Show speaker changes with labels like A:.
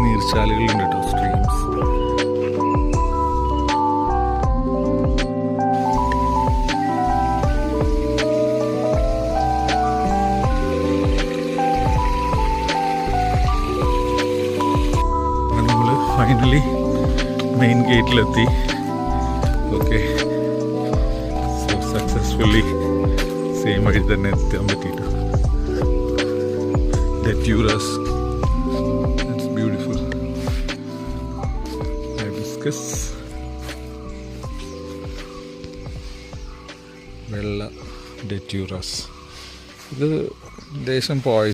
A: നീർച്ചാലുകളുണ്ട് കേട്ടോ, സ്ട്രീംസ്. നമ്മൾ finally main ഗേറ്റിലെത്തി. ഓക്കെ, സോ സക്സസ്ഫുള്ളി സെയിം വഴി തന്നെ എത്താൻ പറ്റിയിട്ട്. ഡെറ്റ്യൂറസ്, ഇറ്റ്സ് ബ്യൂട്ടിഫുൾ. ഹൈബിസ്കസ്, വെള്ള ഡെറ്റ്യൂറസ്. ഇത് ദേശം